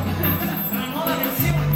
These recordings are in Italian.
meglio. Una nuova versione.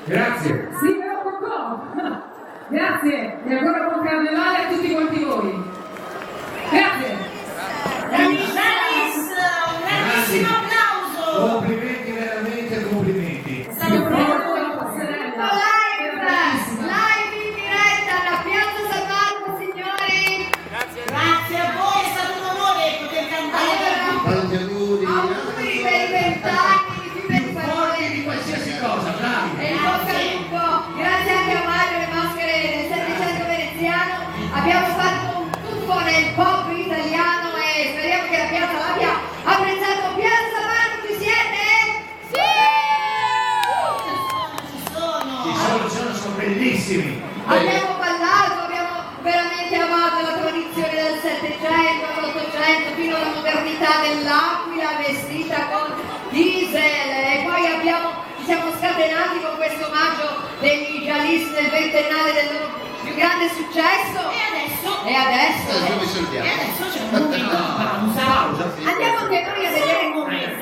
Grazie. Sì, però Cocò. Grazie. E ancora buon carnevale a tutti quanti voi. Grazie. Danis, un grandissimo applauso. Complimenti, veramente complimenti. È stato proprio la passerella. Live in diretta da Piazza San Marco, signori. Grazie a voi, è stato un onore poter cantare per tutti. Tanti auguri. Auguri per i 20 anni di Più forti di qualsiasi cosa, bravi. E il bocca al lupo. Grazie anche a Mario le maschere del Settecento veneziano. Abbiamo fatto un tuffo nel pop italiano e speriamo che la piazza l'abbia apprezzato. Piazza San Marco, ci siete? Sì! Sono bellissimi. Abbiamo ballato, abbiamo veramente amato la tradizione del Settecento, dell'Ottocento, fino alla modernità dell'Aquila vestita con diesel e poi ci siamo scatenati con questo omaggio degli Jalis nel ventennale del loro più grande successo. E adesso E adesso? c'è un momento di pausa. Andiamo anche noi a vedere il momento.